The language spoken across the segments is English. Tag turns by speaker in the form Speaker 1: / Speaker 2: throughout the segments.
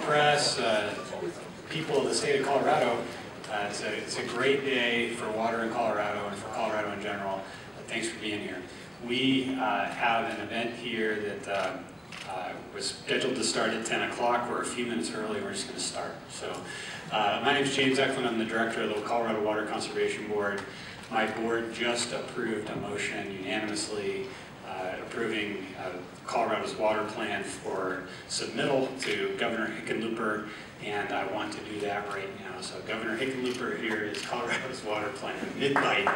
Speaker 1: press, people of the state of Colorado. It's a great day for water in Colorado and for Colorado in general. Thanks for being here. We have an event here that was scheduled to start at 10 o'clock. We're a few minutes early. We're just going to start. So, my name is James Eklund. I'm the director of the Colorado Water Conservation Board. My board just approved a motion unanimously approving Colorado's water plan for submittal to Governor Hickenlooper, and I want to do that right now. So Governor Hickenlooper, here is Colorado's water plan, mid-bite.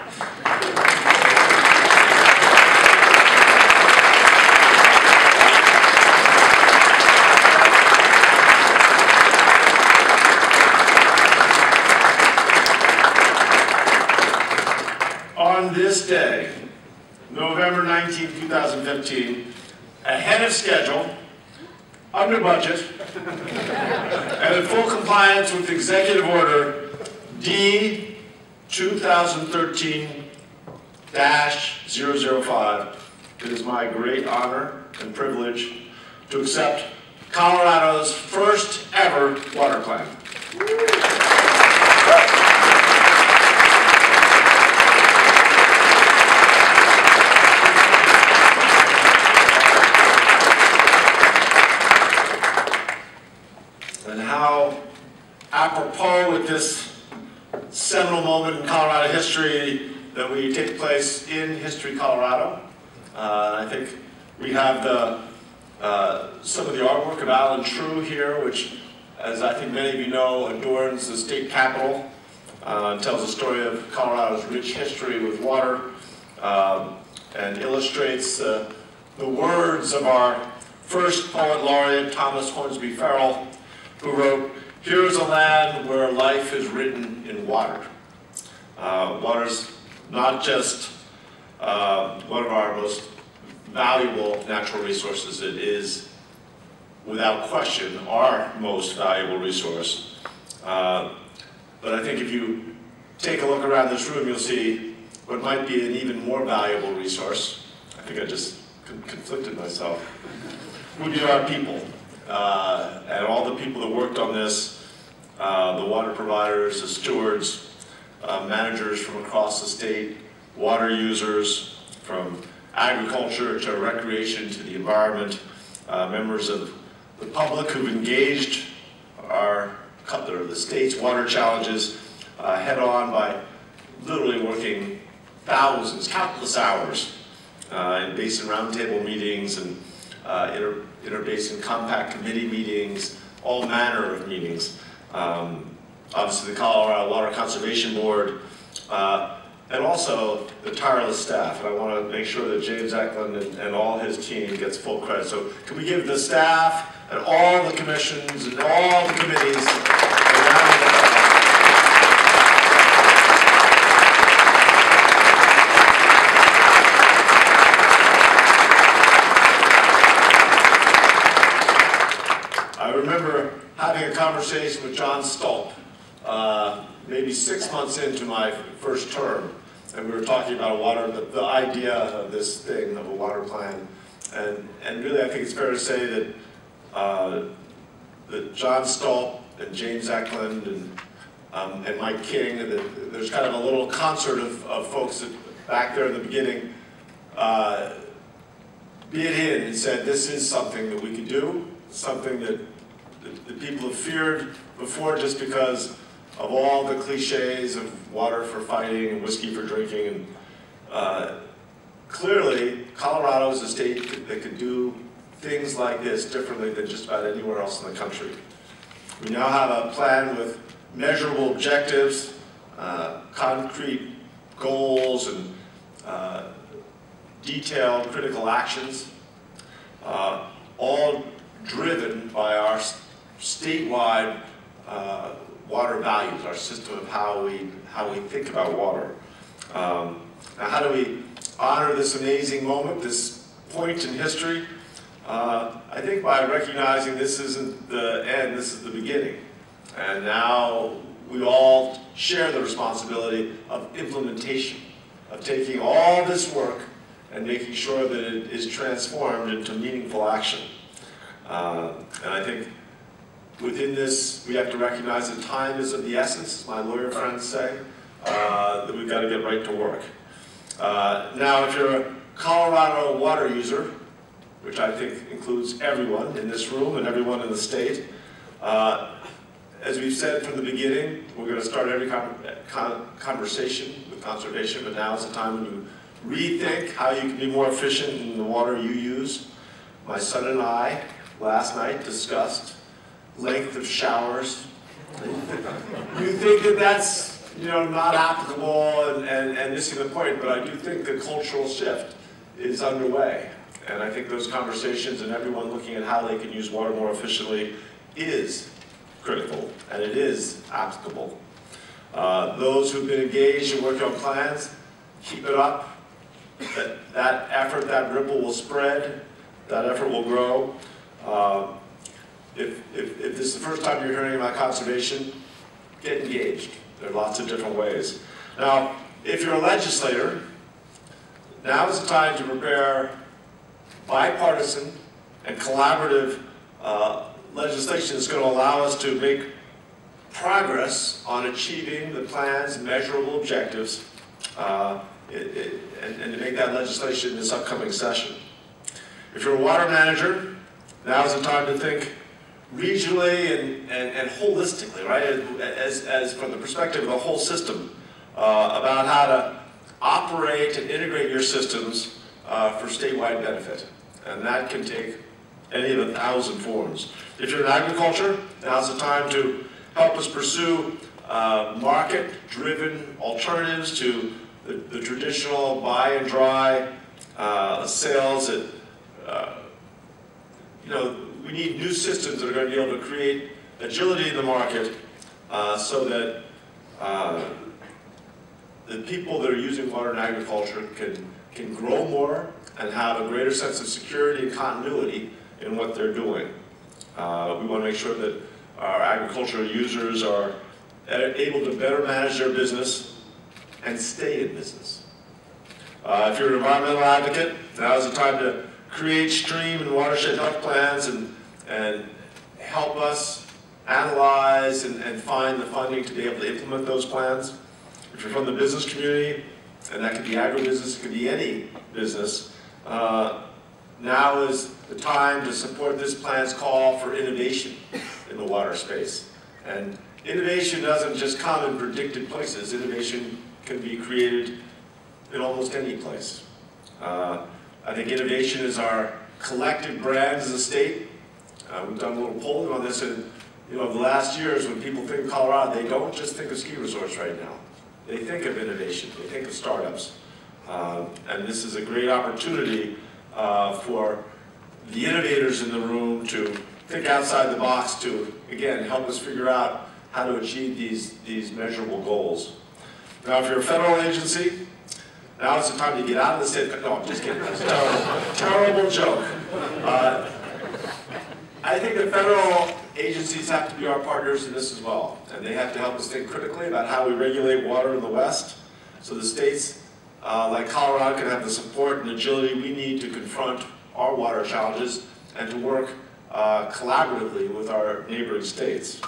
Speaker 2: On this day, November 19, 2015, ahead of schedule, under budget, and in full compliance with Executive Order D 2013-005, it is my great honor and privilege to accept Colorado's first ever water plan. And how apropos with this seminal moment in Colorado history that we take place in History Colorado. I think we have some of the artwork of Alan True here, which, as I think many of you know, adorns the state capitol and tells the story of Colorado's rich history with water and illustrates the words of our first poet laureate, Thomas Hornsby Farrell, who wrote, "Here is a land where life is written in water." Water's not just one of our most valuable natural resources. It is, without question, our most valuable resource. But I think if you take a look around this room, you'll see what might be an even more valuable resource. I think I just conflicted myself. Would be our people. And all the people that worked on this, the water providers, the stewards, managers from across the state, water users, from agriculture to recreation to the environment, members of the public who've engaged the state's water challenges head on by literally working countless hours in basin roundtable meetings and interbasin compact committee meetings, all manner of meetings. Obviously the Colorado Water Conservation Board, and also the tireless staff. And I want to make sure that James Eklund and all his team gets full credit. So can we give the staff and all the commissions and all the committees a round of applause? I remember having a conversation with John Stolp, maybe 6 months into my first term, and we were talking about the idea of this thing, of a water plan. And really I think it's fair to say that, that John Stolp and James Eklund and Mike King, there's kind of a little concert of folks that back there in the beginning beat in and said this is something that we could do, something that the people have feared before just because of all the cliches of water for fighting and whiskey for drinking. And clearly, Colorado is a state that could do things like this differently than just about anywhere else in the country. We now have a plan with measurable objectives, concrete goals, and detailed critical actions, all driven by our statewide water values, our system of how we think about water. Now, how do we honor this amazing moment, this point in history? I think by recognizing this isn't the end, this is the beginning. And now we all share the responsibility of implementation, of taking all this work and making sure that it is transformed into meaningful action. And I think within this, we have to recognize that time is of the essence, my lawyer friends say, that we've got to get right to work. Now, if you're a Colorado water user, which I think includes everyone in this room and everyone in the state, as we've said from the beginning, we're going to start every conversation with conservation, but now is the time when you rethink how you can be more efficient in the water you use. My son and I, last night, discussed length of showers. You think that that's, not applicable and missing the point, but I do think the cultural shift is underway. And I think those conversations and everyone looking at how they can use water more efficiently is critical, and it is applicable. Those who've been engaged in working on plans, keep it up. That effort, that ripple will spread, that effort will grow. If this is the first time you're hearing about conservation, get engaged. There are lots of different ways. Now, if you're a legislator, now is the time to prepare bipartisan and collaborative legislation that's going to allow us to make progress on achieving the plan's measurable objectives and to make that legislation in this upcoming session. If you're a water manager, now is the time to think regionally and holistically, right, as from the perspective of the whole system, about how to operate and integrate your systems for statewide benefit. And that can take any of 1,000 forms. If you're in agriculture, now's the time to help us pursue market-driven alternatives to the traditional buy and dry sales that, we need new systems that are going to be able to create agility in the market so that the people that are using water in agriculture can grow more and have a greater sense of security and continuity in what they're doing. We want to make sure that our agricultural users are able to better manage their business and stay in business. If you're an environmental advocate, now is the time to create stream and watershed health plans and help us analyze and find the funding to be able to implement those plans. If you're from the business community, and that could be agribusiness, it could be any business, now is the time to support this plan's call for innovation in the water space. And innovation doesn't just come in predicted places. Innovation can be created in almost any place. I think innovation is our collective brand as a state. We've done a little polling on this, and over the last years, when people think of Colorado, they don't just think of ski resorts right now. They think of innovation. They think of startups. And this is a great opportunity for the innovators in the room to think outside the box to, again, help us figure out how to achieve these measurable goals. Now, if you're a federal agency, now is the time to get out of the state. No, I'm just kidding. That's a terrible joke. I think the federal agencies have to be our partners in this as well. And they have to help us think critically about how we regulate water in the West so the states like Colorado can have the support and agility we need to confront our water challenges and to work collaboratively with our neighboring states.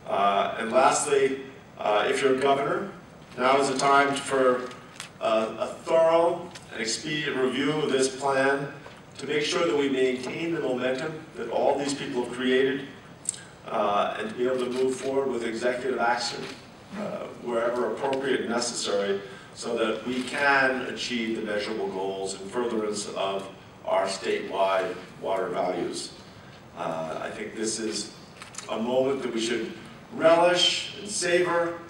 Speaker 2: And lastly, if you're a governor, now is the time for a thorough and expedient review of this plan to make sure that we maintain the momentum that all these people have created and to be able to move forward with executive action wherever appropriate and necessary so that we can achieve the measurable goals in furtherance of our statewide water values. I think this is a moment that we should relish and savor.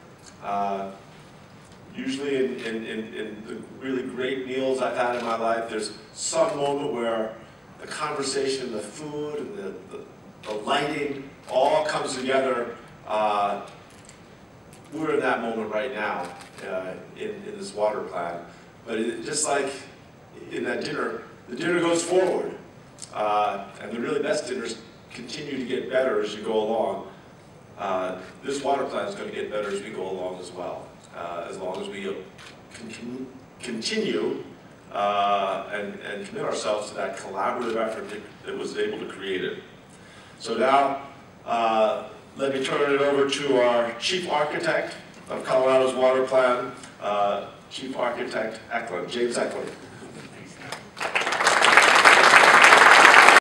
Speaker 2: Usually in the really great meals I've had in my life, there's some moment where the conversation, the food, and the lighting all comes together. We're in that moment right now in this water plan. But just like in that dinner, the dinner goes forward. And the really best dinners continue to get better as you go along. This water plan is going to get better as we go along as well. As long as we continue and commit ourselves to that collaborative effort that was able to create it. So now, let me turn it over to our Chief Architect of Colorado's Water Plan, Chief Architect Eklund, James Eklund.